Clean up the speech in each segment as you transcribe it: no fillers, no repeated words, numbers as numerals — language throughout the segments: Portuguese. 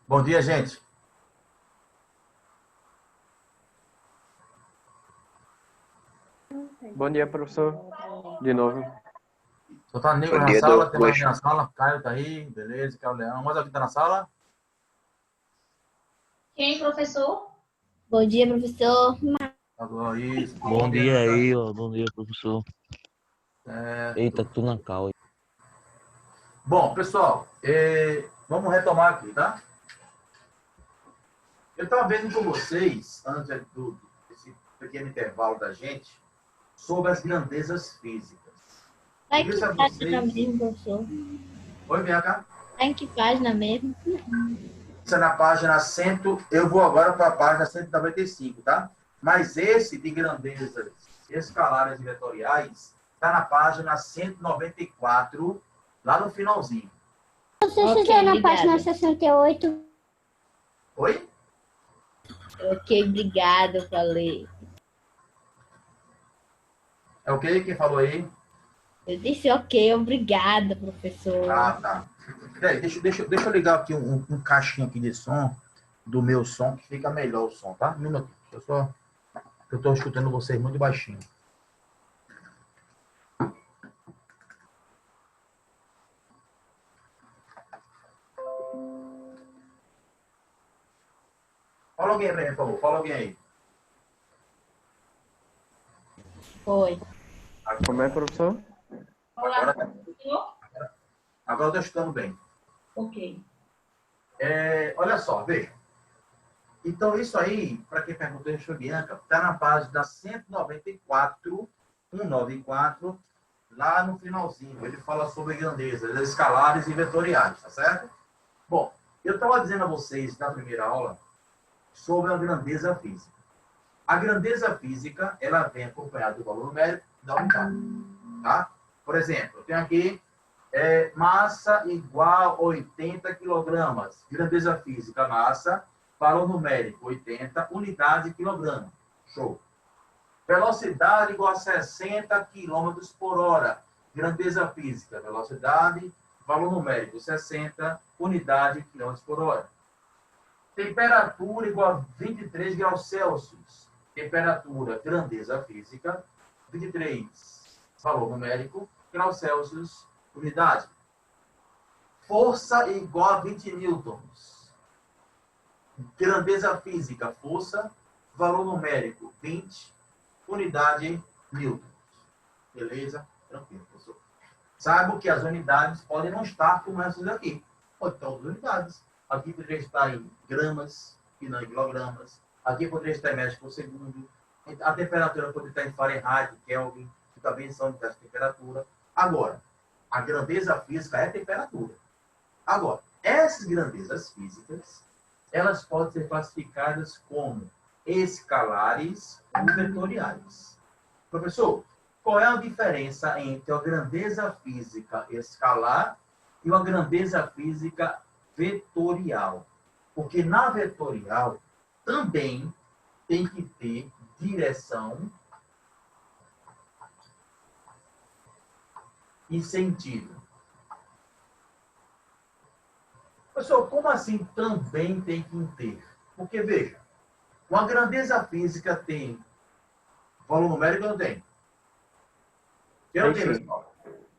Bom dia, gente. Bom dia, professor. De novo. Só tá Nicolas Bom na dia, sala, tem mais Douglas. alguém na sala? Caio tá aí, beleza, Caio Leão. Mais alguém tá na sala? Quem, professor? Bom dia, professor. Agora isso. Bom dia aí, ó. Bom dia, professor. Eita, Certo. tô na cal. Bom, pessoal, vamos retomar aqui, tá? Eu estava vendo com vocês, antes desse pequeno intervalo da gente, sobre as grandezas físicas. Tá Eu em que disse a página vocês... mesmo, professor? Oi, vem cá. Tá em que página mesmo? Isso é na página 100, eu vou agora para a página 195, tá? Mas esse de grandezas escalares e vetoriais está na página 194, lá no finalzinho. Se você estiver na página Página 68. Oi? Ok, obrigado, falei. É o quê? Quem falou aí? Eu disse ok, obrigada, professor. Ah, tá. Peraí, deixa eu ligar aqui um caixinho aqui de som, do meu som, que fica melhor o som, tá? Um minuto. Eu estou escutando vocês muito baixinho. Fala alguém aí, por favor. Fala alguém aí. Foi. Como é, professor? Olá, Agora, professor. agora eu estou escutando bem. Ok. Olha só, veja. Então, isso aí, para quem perguntou, deixa eu Bianca, está na página 194, 194, lá no finalzinho. Ele fala sobre grandezas, escalares e vetoriais, tá certo? Bom, eu estava dizendo a vocês na primeira aula sobre a grandeza física. A grandeza física, ela vem acompanhada do valor numérico da unidade, tá? Por exemplo, eu tenho aqui massa igual a 80 quilogramas. Grandeza física, massa, valor numérico 80, unidade quilograma. Show. Velocidade igual a 60 km por hora. Grandeza física, velocidade, valor numérico 60, unidade quilômetros por hora. Temperatura igual a 23 graus Celsius. Temperatura, grandeza física, 23, valor numérico, graus Celsius, unidade. Força igual a 20 newtons. Grandeza física, força, valor numérico, 20, unidade, newtons. Beleza? Tranquilo, professor. Saibam que as unidades podem não estar como essas aqui. Pode estar outras unidades. Aqui poderia estar em gramas e não em quilogramas. Aqui poderia estar em metros por segundo. A temperatura poderia estar em Fahrenheit, Kelvin, que também são unidades de temperatura. Agora, a grandeza física é temperatura. Agora, essas grandezas físicas, elas podem ser classificadas como escalares ou vetoriais. Professor, qual é a diferença entre a grandeza física escalar e uma grandeza física vetorial? Porque na vetorial também tem que ter direção e sentido. Professor, como assim também tem que ter? Porque, veja, uma grandeza física tem valor numérico ou não tem? Tem ou não tem, pessoal?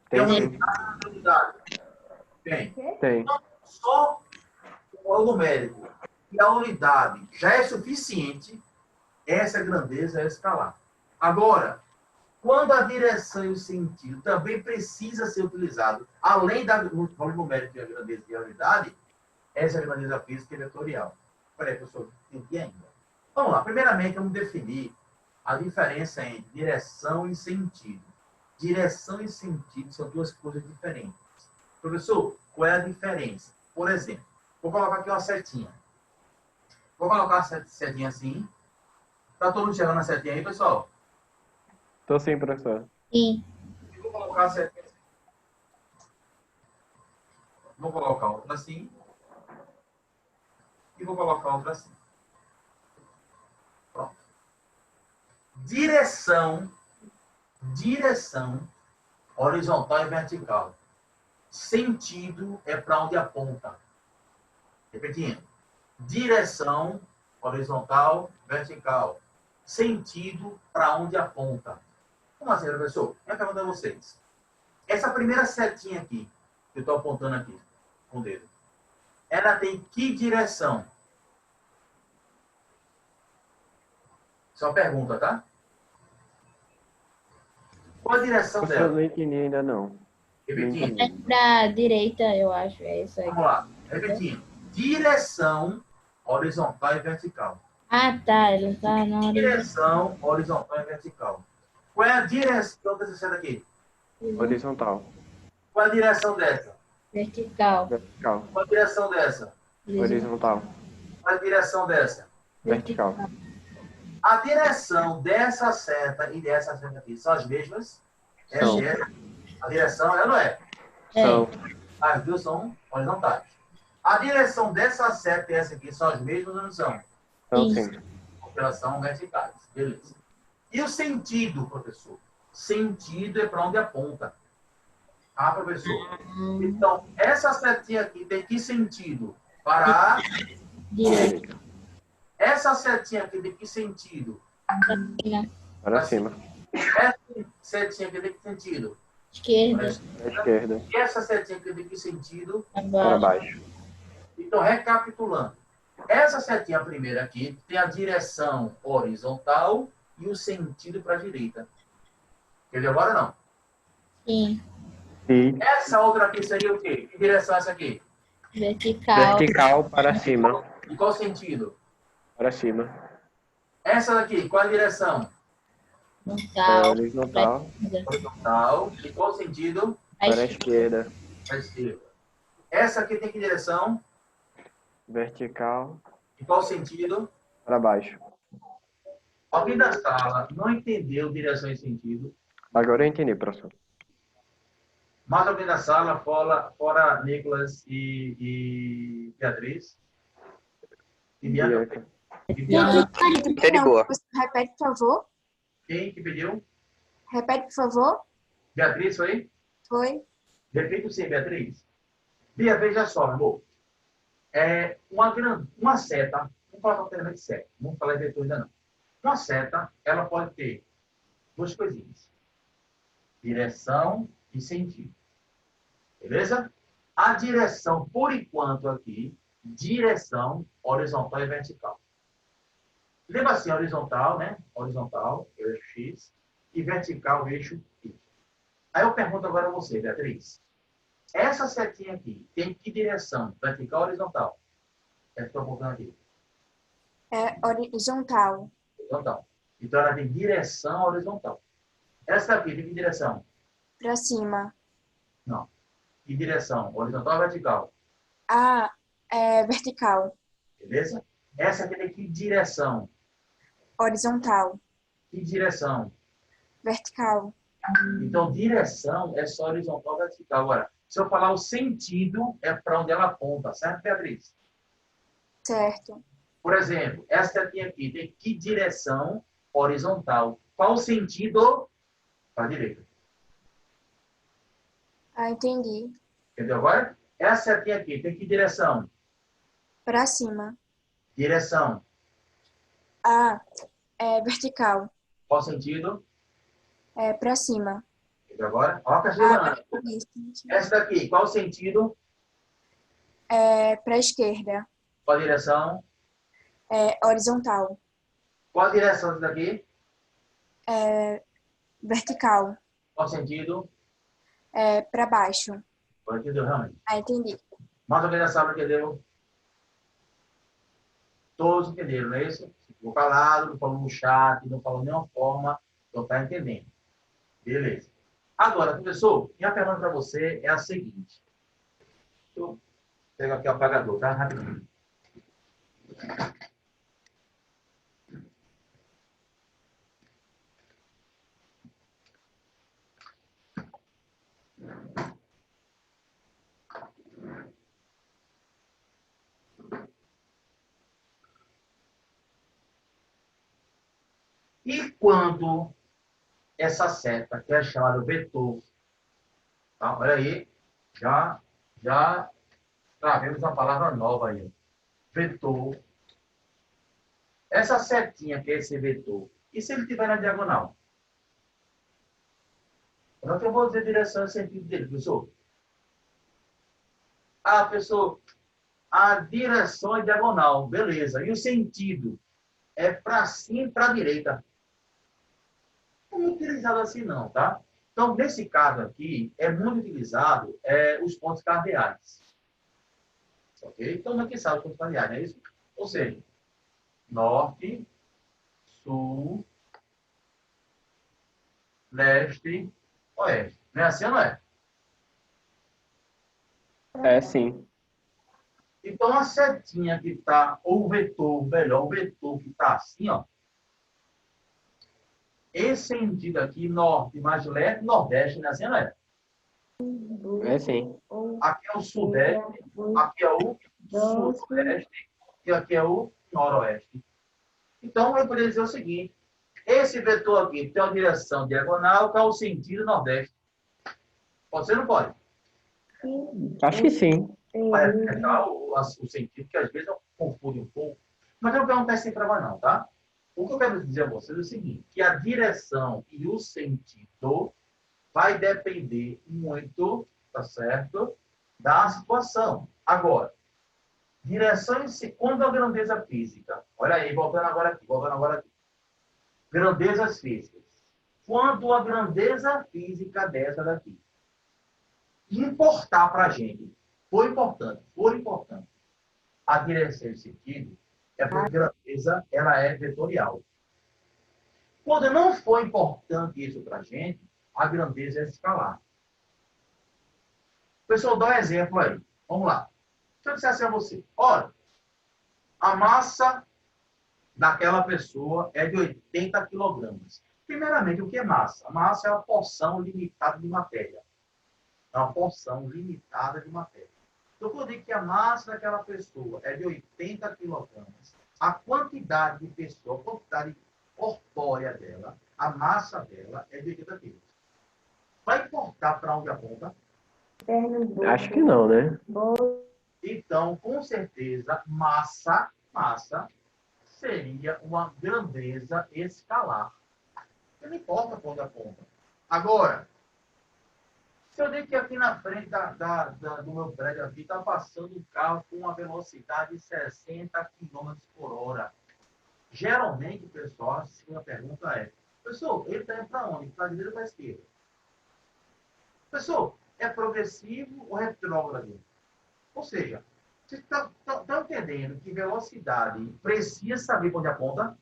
Tem uma unidade? Tem. Tem. Então, só o valor numérico e a unidade já é suficiente, essa grandeza é escalar. Agora, quando a direção e o sentido também precisa ser utilizado, além do valor numérico e a grandeza e a unidade, essa é a grandeza física e vetorial. Espera aí, professor, entendi ainda. Vamos lá. Primeiramente, vamos definir a diferença entre direção e sentido. Direção e sentido são duas coisas diferentes. Professor, qual é a diferença? Por exemplo, vou colocar aqui uma setinha. Vou colocar a setinha assim. Está todo mundo chegando na setinha aí, pessoal? Tô sim, professor. Sim. Vou colocar a setinha assim. Vou colocar outra assim. E vou colocar outra assim. Pronto. Direção horizontal e vertical. Sentido é para onde aponta. Repetindo. direção horizontal, vertical, sentido para onde aponta. Como assim, professor? Minha pergunta a vocês. Essa primeira setinha aqui, que eu estou apontando aqui, com o dedo, ela tem que direção? Só pergunta, tá? Qual a direção Professor, eu dela? não entendi ainda não. Repetindo. É pra direita, eu acho. É isso aí. Vamos lá. Repetindo. Direção horizontal e vertical. Ah, tá. Ele tá na hora. Direção horizontal e vertical. Qual é a direção dessa seta aqui? Horizontal. Qual é a direção dessa? Vertical. Vertical. Qual é a direção dessa? Horizontal. Qual é a direção dessa? Vertical. A direção dessa seta e dessa seta aqui são as mesmas? São. Essa é a direção, ela não é? São. As duas são horizontais. A direção dessa seta e essa aqui são as mesmas ou não são? São Sim. sim. Porque elas são verticais. Beleza. E o sentido, professor? Sentido é para onde aponta. Ah, professor. Então, essa setinha aqui tem que sentido? Para a... Direita. Essa setinha aqui tem que sentido? Para cima. Essa setinha aqui tem que sentido? Esquerda. Para esquerda. E essa setinha aqui tem que sentido? Para Abaixo. baixo. Então, recapitulando. Essa setinha primeira aqui tem a direção horizontal e o sentido para a direita. Entendeu agora não? Sim. E Essa outra aqui seria o quê? Que direção é essa aqui? Vertical. vertical para cima. E qual sentido? Para cima. Essa daqui, qual a direção? Horizontal. Horizontal. Horizontal. E qual sentido? Para a esquerda. Para a esquerda. Essa aqui tem que direção? Vertical. E qual sentido? Para baixo. Alguém da sala não entendeu direção e sentido? Agora eu entendi, professor. Mais alguém da sala, fora Nicolas e Beatriz? E Bianca? Bianca. E Bianca? Tá de boa. Repete, por favor. Quem que pediu? Repete, por favor. Beatriz, foi? Foi. Repito sim, Beatriz. Bia, veja só, meu amor. Uma seta, vamos falar propriamente seta, não vamos falar de vetor ainda não. Uma seta, ela pode ter duas coisinhas. Direção e sentido. Beleza? A direção, por enquanto aqui, direção horizontal e vertical. Lembra assim, horizontal, né? Horizontal, eixo X, e vertical, eixo Y. Aí eu pergunto agora a você, Beatriz. Essa setinha aqui tem que direção? Vertical ou horizontal? É que estou apontando aqui. É horizontal. Horizontal. Então ela tem direção horizontal. Essa daqui tem que direção? Pra cima. Não. Que direção? Horizontal ou vertical? Ah, é vertical. Beleza? Essa aqui tem que direção? Horizontal. Que direção? Vertical. Então, direção é só horizontal ou vertical. Agora, se eu falar o sentido, é para onde ela aponta, certo, Beatriz? Certo. Por exemplo, essa aqui tem que direção horizontal. Qual o sentido? Para a direita. Ah, entendi. Entendeu agora? Essa aqui tem que direção? Pra cima. Direção. Ah, é vertical. Qual sentido? É pra cima. Entendeu agora? Ó, Castelana. Isso. Essa daqui, qual sentido? É pra esquerda. Qual direção? É horizontal. Qual a direção dessa daqui? É vertical. Qual sentido? É pra baixo. Qual entendeu realmente? Ah, entendi. Mais ou menos sabe, entendeu? Todos entenderam, não é isso? Ficou calado, não falou no chat, não falou de nenhuma forma, então tá entendendo. Beleza. Agora, professor, minha pergunta para você é a seguinte. Eu pego aqui o apagador, tá? Rapidinho. E quando essa seta, que é chamada vetor, tá? Olha aí, já trazemos uma palavra nova aí. vetor. Essa setinha que é esse vetor. E se ele estiver na diagonal? Como é que eu vou dizer direção e sentido dele, professor? Ah, professor, a direção é diagonal, beleza. E o sentido? É para cima e para a direita. Não é utilizado assim não, tá? Então, nesse caso aqui, é muito utilizado os pontos cardeais. Ok? Então, não é que sabe os pontos cardeais, não é isso? Ou seja, norte, sul, leste, oeste. Não é assim ou não é? É sim. Então, a setinha que está, ou o vetor, melhor, o vetor que está assim, ó. Esse sentido aqui, norte mais leste, nordeste, não é assim ou não é? É sim. Aqui é o sudeste, aqui é o sudeste e aqui é o noroeste. Então, eu poderia dizer o seguinte: esse vetor aqui tem uma direção diagonal, que é o sentido nordeste. Pode ser ou não pode? Acho que sim. Vai afetar o sentido, que às vezes eu confundo um pouco. Mas eu não vou perguntar isso para mais não, tá? O que eu quero dizer a vocês é o seguinte: que a direção e o sentido vai depender muito, tá certo, da situação. Agora, direção em si, quando a grandeza física, olha aí, voltando agora aqui. Grandezas físicas. Quando a grandeza física dessa daqui importar para a gente, for importante, a direção e sentido, é porque a grandeza ela é vetorial. Quando não for importante isso para a gente, a grandeza é escalar. Pessoal, dá um exemplo aí. Vamos lá. Se eu disser assim a você, olha, a massa daquela pessoa é de 80 quilogramas. Primeiramente, o que é massa? A massa é uma porção limitada de matéria. É uma porção limitada de matéria. Então, quando eu digo que a massa daquela pessoa é de 80 quilogramas, a quantidade de pessoa, a quantidade corpórea dela, a massa dela é de 80 quilos. Vai importar para onde aponta? Acho que não, né? Então, com certeza, massa seria uma grandeza escalar. Não importa para onde aponta. Agora, se eu digo que aqui na frente do meu prédio aqui está passando um carro com uma velocidade de 60 km por hora. Geralmente, pessoal, a segunda pergunta é: pessoal, ele está indo para onde? Para a direita ou para a esquerda? Pessoal, é progressivo ou retrógrado? Ou seja, vocês estão entendendo que velocidade precisa saber para onde aponta?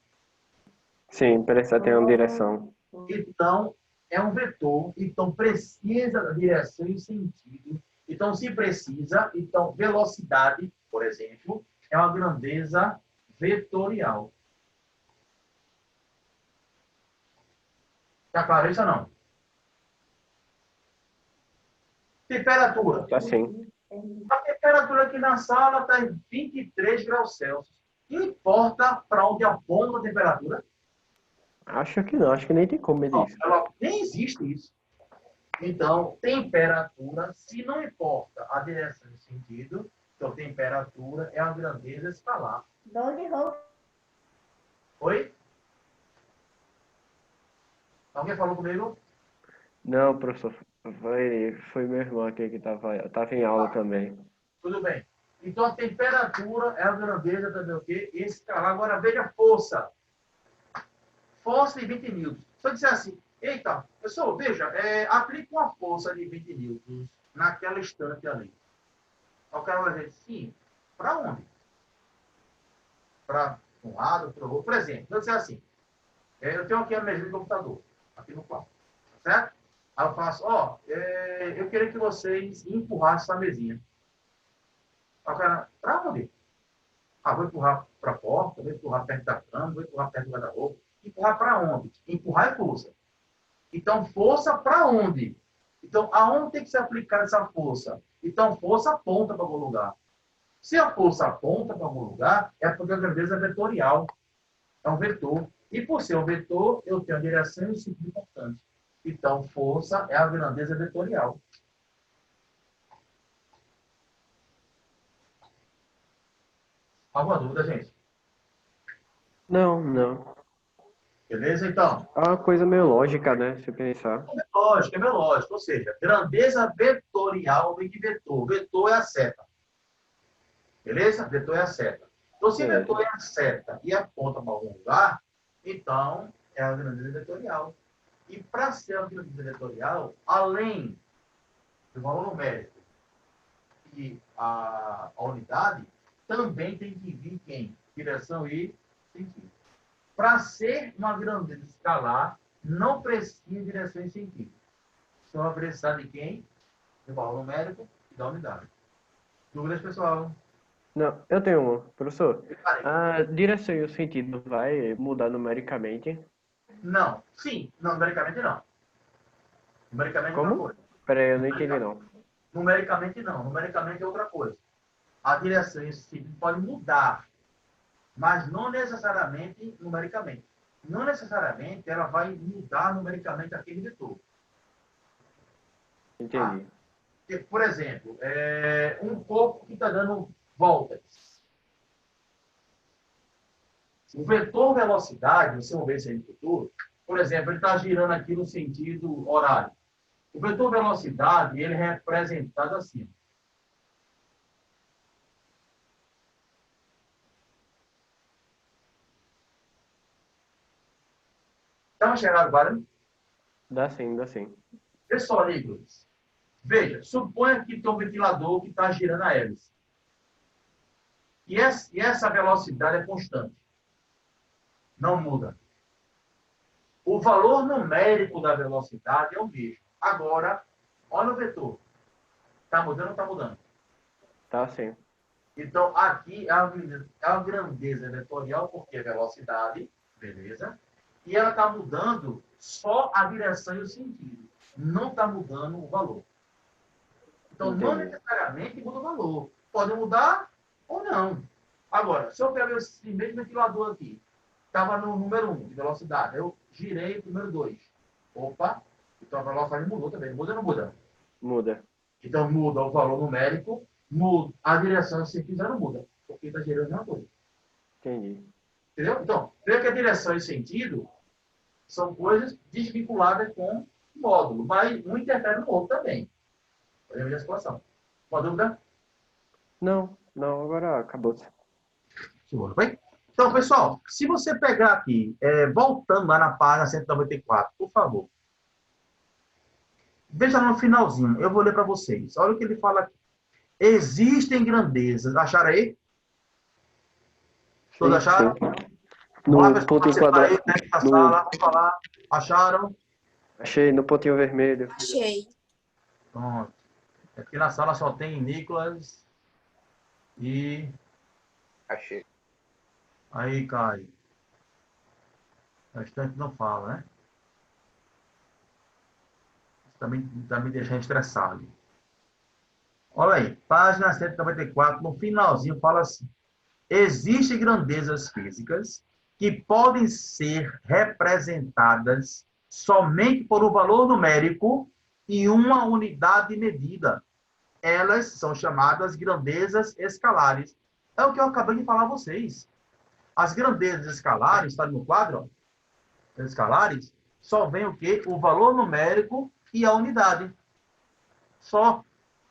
Sim, precisa ter uma direção. Então, é um vetor, então precisa da direção e sentido. Então, se precisa, então velocidade, por exemplo, é uma grandeza vetorial. Está claro isso ou não? Temperatura. Tá sim. A temperatura aqui na sala está em 23 graus Celsius. Importa para onde aponta a temperatura? Acho que não. Acho que nem tem como medir Não, isso. nem existe isso. Então, temperatura, se não importa a direção e sentido, então temperatura é a grandeza escalar. Oi? Alguém falou comigo? Não, professor. Foi meu irmão aqui que tava em aula também. Tudo bem. Então, a temperatura é a grandeza também, o quê? Escalar. Agora, veja a força. Força de 20 newtons. Se eu disser assim, eita, pessoal, veja, aplique uma força de 20 newtons naquela estante ali. O cara vai dizer, sim, para onde? Para um lado, para o outro. Por exemplo, se eu disser assim, eu tenho aqui a mesa de computador, aqui no quarto, certo? Aí eu faço, eu queria que vocês empurrassem essa mesinha. Aí o cara, para onde? Vou empurrar para a porta, vou empurrar perto da cama, vou empurrar perto do guarda-roupa. Empurrar para onde? Empurrar é força. Então, força para onde? Então, aonde tem que ser aplicada essa força? Então, força aponta para algum lugar. Se a força aponta para algum lugar, é porque a grandeza é vetorial. É um vetor. E por ser um vetor, eu tenho a direção e o sentido importante. Então, força é a grandeza vetorial. Alguma dúvida, gente? Não, não. Beleza? Então, É uma coisa meio lógica, né? Se pensar. é meio lógico. Ou seja, grandeza vetorial vem de vetor. Vetor é a seta. Beleza? Vetor é a seta. Então, se É. vetor é a seta e aponta para algum lugar, então é a grandeza vetorial. E para ser a grandeza vetorial, além do valor numérico e a unidade, também tem que vir quem? Direção e sentido. Para ser uma grandeza escalar, não precisa de direção e sentido. Só vai precisar de quem? Do valor numérico e da unidade. Dúvidas, pessoal? Não, eu tenho uma. Professor, Parei. a direção e o sentido vai mudar numericamente? Não. Sim. Não, numericamente não. Numericamente é outra Como? coisa. Peraí, eu não entendi não. Numericamente não. Numericamente é outra coisa. A direção e o sentido pode mudar, mas não necessariamente numericamente. Não necessariamente ela vai mudar numericamente aquele vetor. Entendi. Por exemplo, um corpo que está dando voltas. O vetor velocidade, você vai ver isso aí no futuro, por exemplo, ele está girando aqui no sentido horário. O vetor velocidade, ele é representado assim. Está enxergando agora? Dá sim, dá sim. Pessoal, Nicolas, veja, suponha que tem um ventilador que está girando a hélice. E essa velocidade é constante. Não muda. O valor numérico da velocidade é o mesmo. Agora, olha o vetor. Está mudando ou não está mudando? Tá sim. Então, aqui é a grandeza vetorial, porque é velocidade, beleza? E ela está mudando só a direção e o sentido. Não está mudando o valor. Então, não Entendi. necessariamente muda o valor. Pode mudar ou não. Agora, se eu pegar esse mesmo ventilador aqui, estava no número 1 de velocidade, eu girei o número 2. Opa, então a velocidade mudou também. Muda ou não muda? Muda. Então, muda o valor numérico, muda a direção e o sentido já não muda, porque está gerando a mesma coisa. Entendi. Entendeu? Então, veja que a direção e sentido são coisas desvinculadas com o módulo, mas um interfere no outro também. Podemos ver a situação. Uma dúvida? Não, não, agora acabou. Segura, bem? Então, pessoal, se você pegar aqui, voltando lá na página 194, por favor. Veja no finalzinho, eu vou ler para vocês. Olha o que ele fala aqui. Existem grandezas. Acharam aí? Todos Sim, acharam? sim. Vamos lá, No pessoal, pontinho participar aí, quadrado. né, na No... sala, vamos falar. Acharam? Achei, no pontinho vermelho. Achei. Pronto. Aqui na sala só tem Nicolas e... Achei. Aí, Caio. O restante não fala, né? Isso também tá me deixando estressado. Olha aí, página 194, no finalzinho fala assim. Existem grandezas físicas que podem ser representadas somente por um valor numérico e uma unidade de medida. Elas são chamadas grandezas escalares. É o que eu acabei de falar a vocês. As grandezas escalares, está no quadro, ó, escalares, só vem o quê? O valor numérico e a unidade. Só.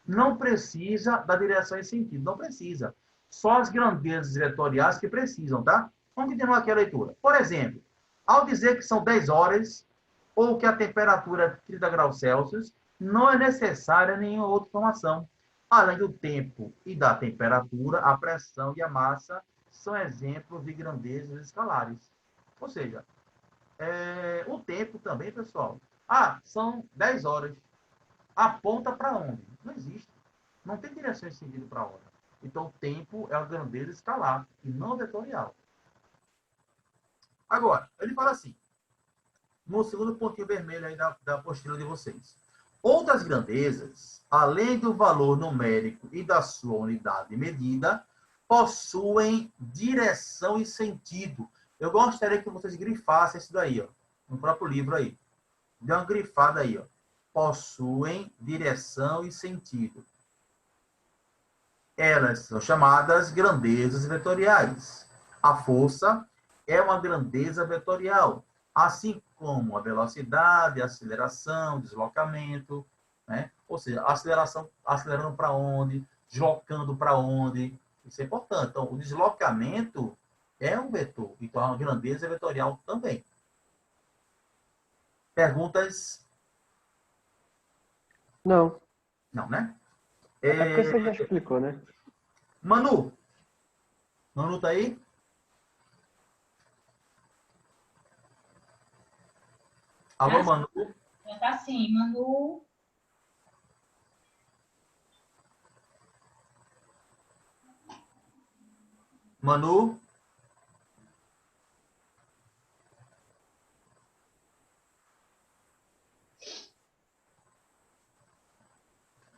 Não precisa da direção e sentido. Não precisa. Só as grandezas vetoriais que precisam, tá? Vamos continuar aqui a leitura. Por exemplo, ao dizer que são 10 horas ou que a temperatura é 30 graus Celsius, não é necessária nenhuma outra informação. Além do tempo e da temperatura, a pressão e a massa são exemplos de grandezas escalares. Ou seja, o tempo também, pessoal. São 10 horas. Aponta para onde? Não existe. Não tem direção e sentido para a hora. Então, o tempo é a grandeza escalar e não vetorial. Agora, ele fala assim, no segundo pontinho vermelho aí da apostila de vocês. Outras grandezas, além do valor numérico e da sua unidade de medida, possuem direção e sentido. Eu gostaria que vocês grifassem isso daí, ó, no próprio livro aí. Dê uma grifada aí, ó. Possuem direção e sentido. Elas são chamadas grandezas vetoriais. A força é uma grandeza vetorial, assim como a velocidade, a aceleração, deslocamento, né? Ou seja, a aceleração, acelerando para onde, deslocando para onde. Isso é importante. Então, o deslocamento é um vetor, então a grandeza é vetorial também. Perguntas? Não. Não, né? É porque você já explicou, né? Manu. Manu tá aí? Alô, Manu? Já tá assim, Manu. Manu?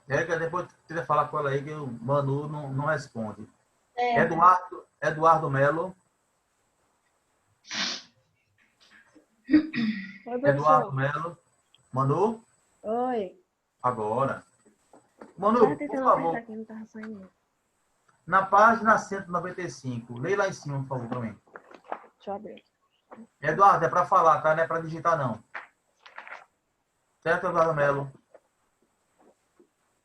Érica, depois tenta falar com ela aí que o Manu não responde. É, Eduardo Melo. Oi, Eduardo professor. Melo. Manu? Oi. Agora. Tava Manu, por tentando favor, apertar aqui, não tava saindo. na página 195, leia lá em cima, por favor, para mim. Deixa eu abrir. Eduardo, é para falar, tá? Não é para digitar, não. Certo, Eduardo Melo?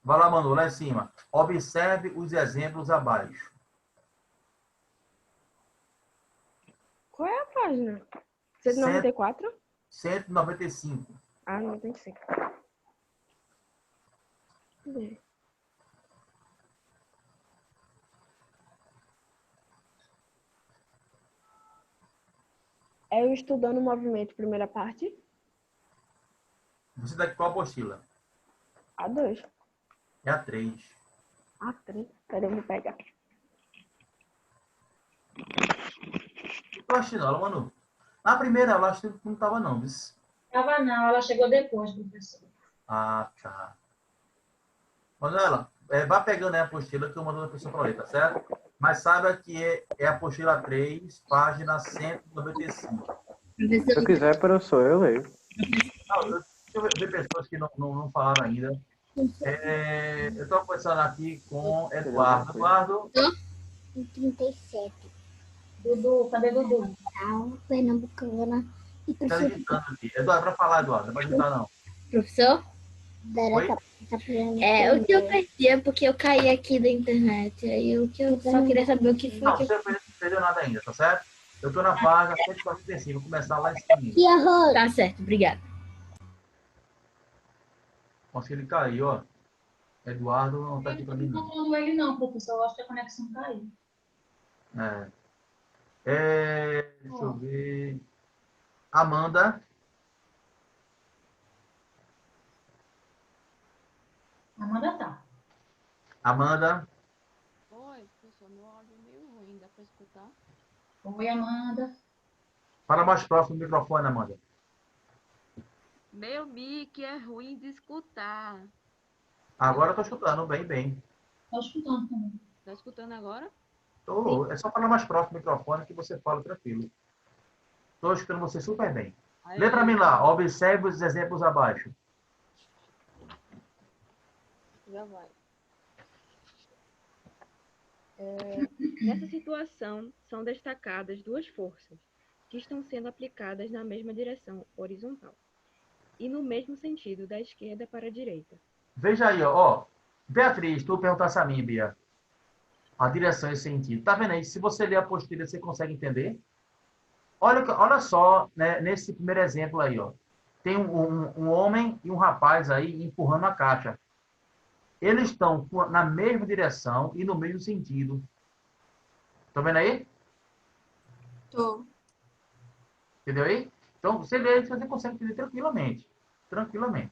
Vai lá, Manu, lá em cima. Observe os exemplos abaixo. Qual é a página? 194? 195. Ah, 95. Cadê? É o Estudando o Movimento, primeira parte. Você está aqui qual apostila? A2. É a 3. A3. Peraí, eu vou pegar. Eu achei não, Manu. Na primeira aula, acho que não estava, não. Viu? tava não, ela chegou depois, professor. Ah, tá. Manuela, vá pegando aí a apostila que eu mando a pessoa para ler, tá certo? Mas saiba que é a apostila 3, página 195. Se eu quiser, professor, eu leio. Não, deixa eu ver pessoas que não falaram ainda. Eu estou conversando aqui com Eduardo. Eduardo, 37. Dudu, cadê Dudu? Pernambucana. E está digitando aqui. Eduardo, para falar, Eduardo, não vai digitar, não. professor? Oi? O que eu perdi é porque eu caí aqui da internet. Aí o que eu só queria saber o que foi Não, que você não perdeu nada ainda, tá certo? Eu estou na página 145, vou começar lá em cima. Tá certo, obrigada. Nossa, que ele caiu, ó. Eduardo não está aqui para mim, Não não. tô falando ele não, professor. Eu acho que a conexão caiu. Deixa eu ver. Amanda. Amanda tá. Amanda. Oi, professor, meu áudio é meio ruim, dá para escutar? Oi, Amanda. Fala mais próximo do microfone, Amanda. Meu mic é ruim de escutar. Agora eu tô escutando, bem, bem. Tô escutando também. Tá escutando agora? É só falar mais próximo do microfone que você fala tranquilo. Estou escutando você super bem. Aí, Lê para mim lá. Observe os exemplos abaixo. já vai. Nessa situação, são destacadas duas forças que estão sendo aplicadas na mesma direção horizontal e no mesmo sentido da esquerda para a direita. Veja aí, ó. Beatriz, tu perguntasse a mim, Bia. A direção e sentido. Tá vendo aí? Se você ler a apostila, você consegue entender? Olha só, né, nesse primeiro exemplo aí, ó. Tem um homem e um rapaz aí empurrando a caixa. Eles estão na mesma direção e no mesmo sentido. Estão vendo aí? Tô. Entendeu aí? Então, você lê, você consegue entender tranquilamente. Tranquilamente.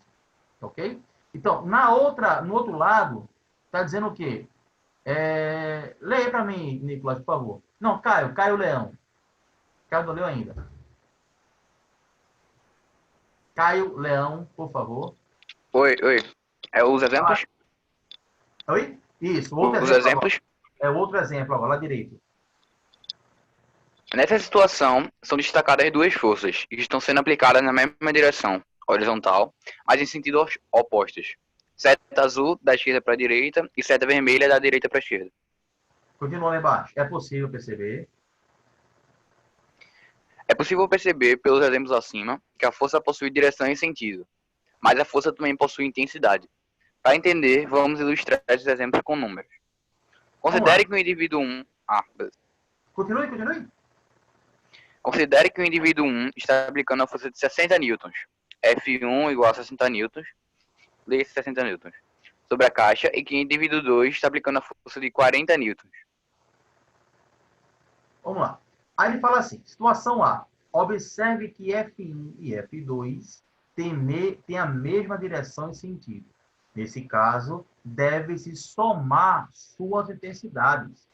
Ok? Então, no outro lado, está dizendo o quê? Leia para mim, Nicolas, por favor. Não, Caio Leão. Caio não leu ainda. Caio Leão, por favor. Oi. Os exemplos? Oi? Isso, outro Os exemplo exemplos? agora. Outro exemplo agora, lá direito. Nessa situação, são destacadas duas forças que estão sendo aplicadas na mesma direção, horizontal, mas em sentidos opostos. Seta azul da esquerda para a direita e seta vermelha da direita para a esquerda. Continua lá embaixo. É possível perceber. É possível perceber, pelos exemplos acima, que a força possui direção e sentido, mas a força também possui intensidade. Para entender, vamos ilustrar esses exemplos com números. Considere que o indivíduo 1... beleza. Continue. Considere que o indivíduo 1 está aplicando a força de 60 newtons. F1 igual a 60 newtons. Leia 60 newtons. Sobre a caixa, e que o indivíduo 2 está aplicando a força de 40 newtons. Vamos lá. Aí ele fala assim, situação A. Observe que F1 e F2 têm a mesma direção e sentido. Nesse caso, deve-se somar suas intensidades.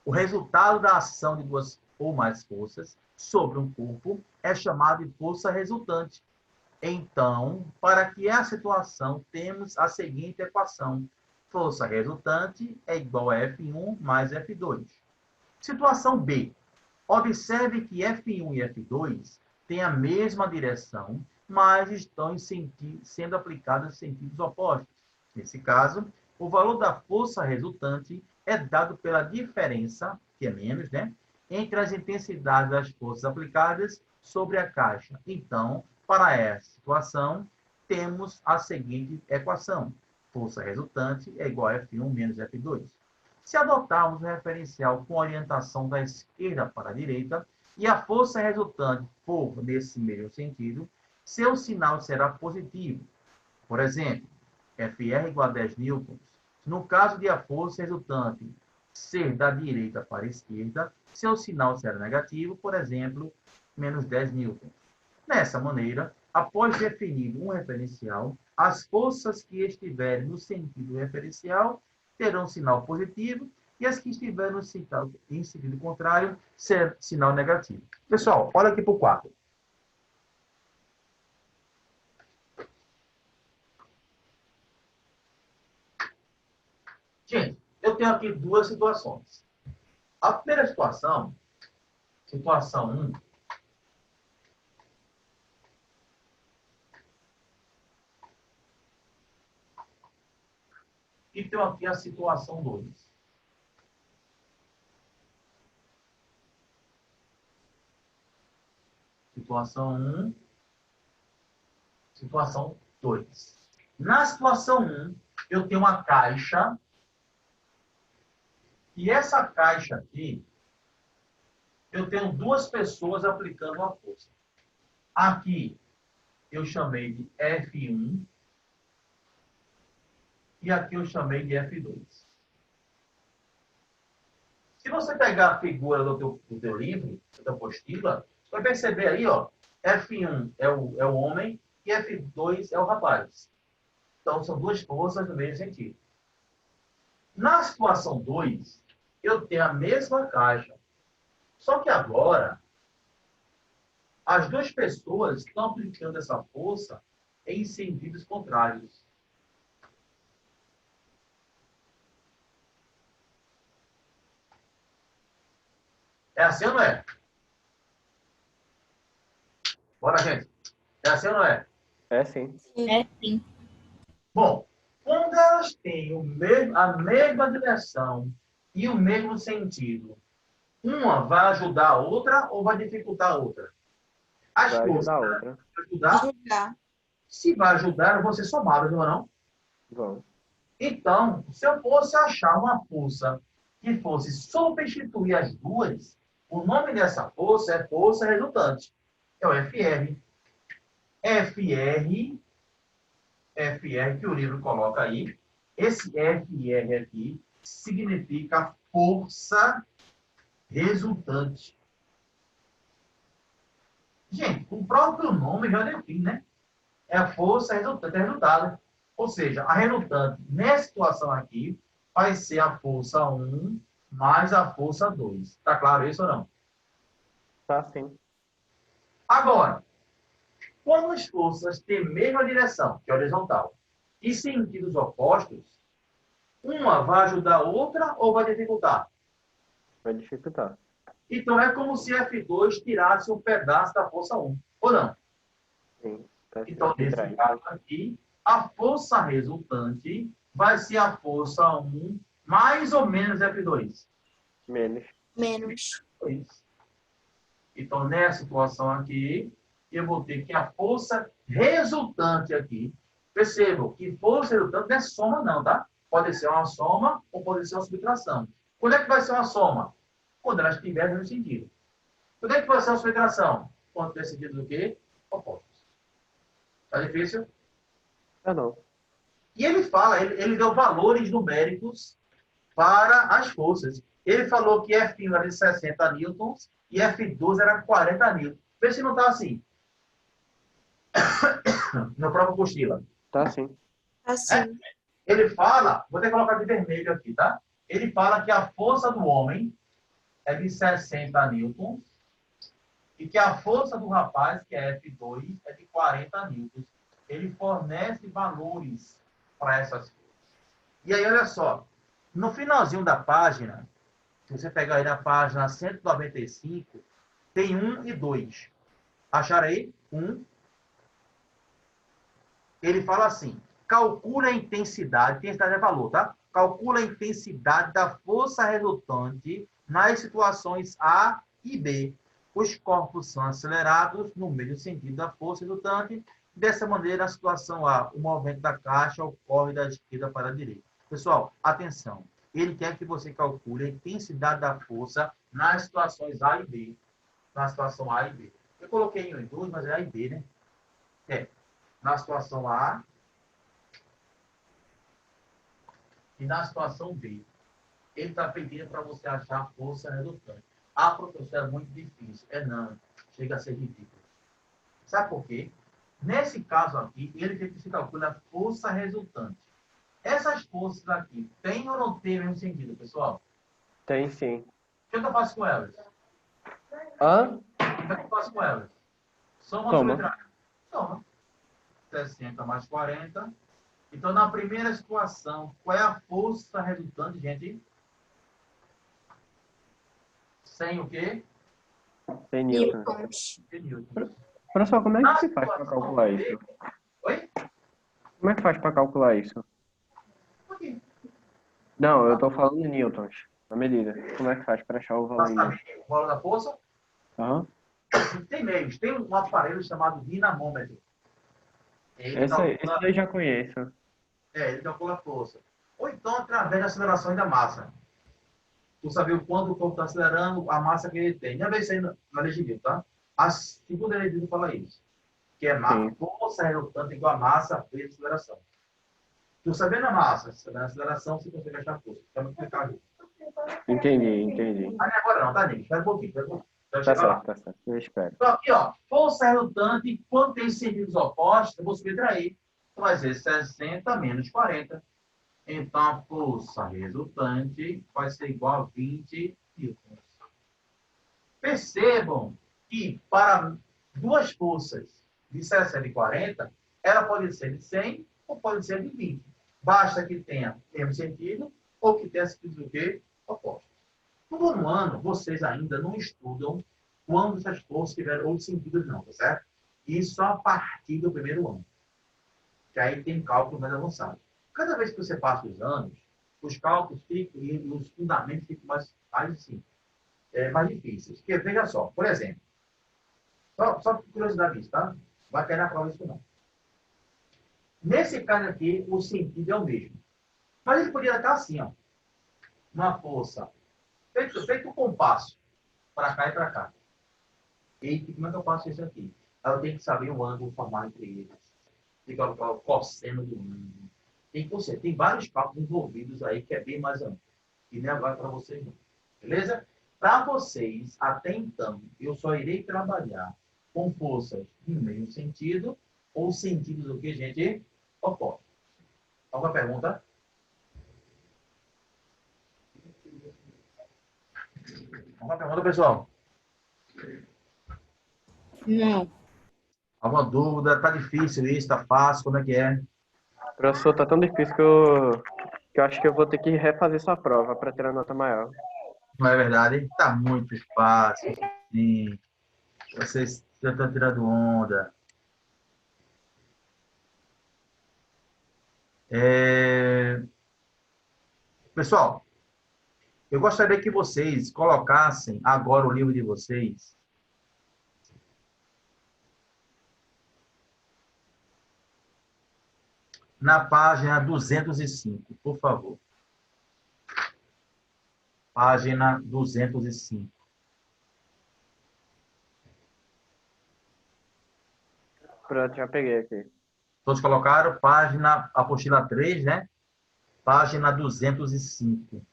O resultado da ação de duas ou mais forças sobre um corpo é chamado de força resultante. Então, para que a situação, temos a seguinte equação. Força resultante é igual a F1 mais F2. Situação B. Observe que F1 e F2 têm a mesma direção, mas estão sendo aplicadas em sentidos opostos. Nesse caso, o valor da força resultante é dado pela diferença, que é menos, né, entre as intensidades das forças aplicadas sobre a caixa. Então, para essa situação, temos a seguinte equação. Força resultante é igual a F1 menos F2. Se adotarmos o referencial com orientação da esquerda para a direita e a força resultante for nesse mesmo sentido, seu sinal será positivo. Por exemplo, FR igual a 10 newtons. No caso de a força resultante ser da direita para a esquerda, seu sinal será negativo, por exemplo, menos 10 newtons. Dessa maneira, após definir um referencial, as forças que estiverem no sentido referencial terão sinal positivo e as que estiverem em sentido contrário, ser sinal negativo. Pessoal, olha aqui para o quadro. Gente, eu tenho aqui duas situações. A primeira situação, situação 1, e tenho aqui a situação 2. Situação 1, situação 2. Na situação 1, eu tenho uma caixa, e essa caixa aqui, eu tenho duas pessoas aplicando uma força. Aqui, eu chamei de F1, e aqui eu chamei de F2. Se você pegar a figura do teu livro, da tua apostila, você vai perceber aí, ó, F1 é o homem e F2 é o rapaz. Então, são duas forças no mesmo sentido. Na situação 2, eu tenho a mesma caixa. Só que agora, as duas pessoas estão aplicando essa força em sentidos contrários. É assim ou não é? Bora, gente. É assim ou não é? É sim. É sim. Bom, quando elas têm a mesma direção e o mesmo sentido, uma vai ajudar a outra ou vai dificultar a outra? As Vai forças ajudar a outra. vão ajudar? Ajudar. Se vai ajudar, vão ser somadas, não é não? Vão. Então, se eu fosse achar uma força que fosse substituir as duas, o nome dessa força é força resultante. É o FR. FR que o livro coloca aí. Esse FR aqui significa força resultante. Gente, o próprio nome já define, né? É a força resultante, é resultado. Ou seja, a resultante, nessa situação aqui, vai ser a força 1 mais a força 2. Está claro isso ou não? Tá sim. Agora, quando as forças têm a mesma direção, que é horizontal, e sentidos opostos, uma vai ajudar a outra ou vai dificultar? Vai dificultar. Então, é como se F2 tirasse um pedaço da força 1, ou não? Sim. Tá Então, nesse certo. caso aqui, a força resultante vai ser a força 1 mais ou menos F2. Menos. Menos. Então, nessa situação aqui, eu vou ter que a força resultante aqui. Percebam que força resultante não é soma não, tá? Pode ser uma soma ou pode ser uma subtração. Quando é que vai ser uma soma? Quando ela estiver no sentido. Quando é que vai ser uma subtração? Quando tem sentido do quê? Opostos. Tá difícil? Não. E ele fala, ele deu valores numéricos para as forças. Ele falou que F1 era de 60 newtons e F2 era 40 newtons. Vê se não está assim. No próprio apostila. Tá sim. Assim. Ele fala, vou ter que colocar de vermelho aqui, tá? Ele fala que a força do homem é de 60 newtons e que a força do rapaz, que é F2, é de 40 newtons. Ele fornece valores para essas coisas. E aí, olha só, no finalzinho da página, se você pegar aí na página 195, tem 1 e 2. Acharam aí? 1. Ele fala assim, calcula a intensidade é valor, tá? Calcula a intensidade da força resultante nas situações A e B. Os corpos são acelerados no mesmo sentido da força resultante. Dessa maneira, na situação A, o movimento da caixa ocorre da esquerda para a direita. Pessoal, atenção. Ele quer que você calcule a intensidade da força nas situações A e B. Na situação A e B. Eu coloquei em 1 e 2, mas é A e B, né? Na situação A e na situação B. Ele está pedindo para você achar a força resultante. Ah, professor, é muito difícil. Não. Chega a ser ridículo. Sabe por quê? Nesse caso aqui, ele quer que se calcule a força resultante. Essas forças aqui, tem ou não tem o mesmo sentido, pessoal? Tem sim. O que eu faço com elas? Hã? O que eu faço com elas? Soma ou Soma. subtrai? Soma. 60 mais 40. Então, na primeira situação, qual é a força resultante, gente? Sem o quê? Tem Newton. Newtons. Sem newtons. Professor, como é que se faz para calcular isso? Oi? Como é que faz para calcular isso? Aqui. Não, eu tô falando em newtons. A medida. Como é que faz para achar o valor em newtons? O valor da força? Aham. Tem meios. Tem um aparelho chamado dinamômetro. Ele Esse eu já conheço. ele calcula a força. Ou então, através da aceleração da massa. Tu saber o quanto o corpo está acelerando, a massa que ele tem. Já veio isso aí na lei de Newton, tá? A segunda lei de Newton fala isso. Que é força resultante igual a massa vezes aceleração. Tu sabendo a massa, sabendo a aceleração, você consegue achar a força. Fica muito complicado. Entendi. Ah, não é agora não, tá, Nick? Espera um pouquinho. Tá certo. Eu espero. Então, aqui, ó, força resultante, quando tem sentidos opostos, eu vou subtrair. Então, vai ser 60 menos 40. Então, a força resultante vai ser igual a 20 newtons. Percebam que para duas forças de 60 e 40, ela pode ser de 100 ou pode ser de 20. Basta que tenha o mesmo sentido ou que tenha sentido do quê? Oposto. No nono ano, vocês ainda não estudam quando essas forças tiveram outros sentidos, não, tá certo? Isso a partir do primeiro ano. Que aí tem cálculo mais avançado. Cada vez que você passa os anos, os cálculos ficam e os fundamentos ficam mais assim, mais difíceis. Porque, veja só, por exemplo, só por curiosidade, tá? Vai cair na prova isso não. Nesse caso aqui, o sentido é o mesmo. Mas ele podia estar assim, ó. Uma força. Feito um compasso. Para cá e para cá. E como é que eu faço isso aqui? Eu tenho que saber o ângulo formar entre eles. Tem que colocar o cosseno do ângulo. Tem vários cálculos envolvidos aí que é bem mais amplo. E nem agora para vocês não. Beleza? Para vocês, até então, eu só irei trabalhar com forças no mesmo sentido ou sentidos do que, gente? Opostos. Alguma pergunta? Alguma pergunta, pessoal? Não. Alguma dúvida? Tá difícil isso? Tá fácil? Como é que é? Professor, tá tão difícil que eu acho que eu vou ter que refazer essa prova para tirar nota maior. Não é verdade? Tá muito fácil. Sim. Vocês já estão tirando onda. Pessoal, eu gostaria que vocês colocassem agora o livro de vocês na página 205, por favor. Página 205. Pronto, já peguei aqui. Todos colocaram? Página, apostila 3, né? Página 205.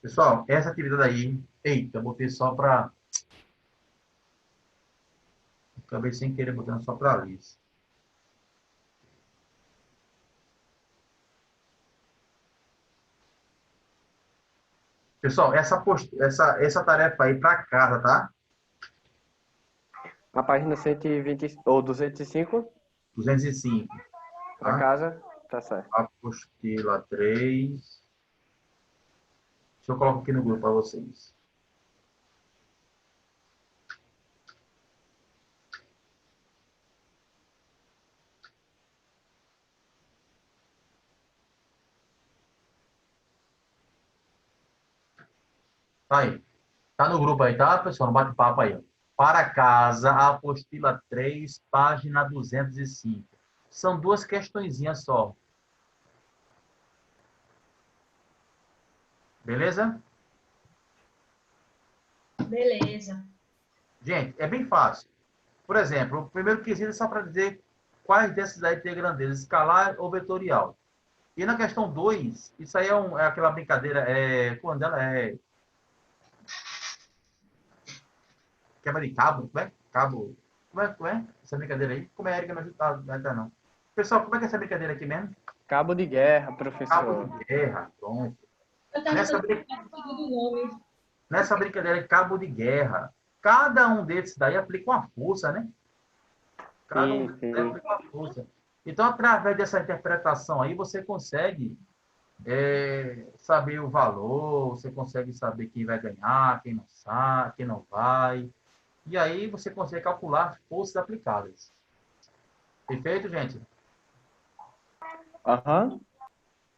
Pessoal, essa atividade aí, eita, eu botei só para... Acabei sem querer botando só para a Alice. Pessoal, essa tarefa aí para casa, tá? A página 120 ou 205, 205. pra Tá? casa, tá certo. Apostila 3. Deixa eu colocar aqui no grupo para vocês. Tá aí. Tá no grupo aí, tá, pessoal? No bate-papo aí, ó. Para casa, a apostila 3, página 205. São duas questõezinhas só. Beleza? Beleza. Gente, é bem fácil. Por exemplo, o primeiro quesito é só para dizer quais dessas aí tem grandeza, escalar ou vetorial. E na questão 2, isso aí é aquela brincadeira, quando ela é quebra de cabo, como é? Cabo, como é? Essa brincadeira aí? Como é, Erika? Não ajuda, não. Pessoal, como é que é essa brincadeira aqui mesmo? Cabo de guerra, Cabo professor. de guerra, pronto. Eu tava Nessa do nome. Nessa brincadeira de cabo de guerra, cada um desses daí aplica uma força, né? Cada um desses daí aplica uma força. Então, através dessa interpretação aí, você consegue saber o valor, você consegue saber quem vai ganhar, quem não sabe, quem não vai. E aí você consegue calcular as forças aplicadas. Perfeito, gente? Aham.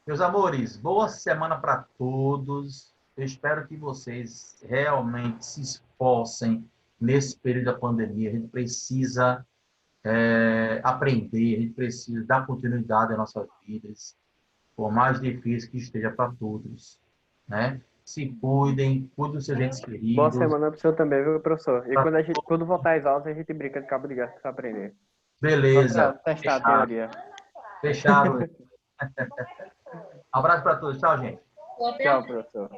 Meus amores, boa semana para todos. Eu espero que vocês realmente se esforcem nesse período da pandemia. A gente precisa aprender, a gente precisa dar continuidade às nossas vidas, por mais difícil que esteja para todos, né? Se cuidem dos seus entes Boa queridos. semana pro senhor também, viu, professor? E quando voltar às aulas, a gente brinca de cabo de guerra pra aprender. Beleza. Só pra testar a teoria. Fechado. Abraço para todos. Tchau, gente. Até Tchau, professor.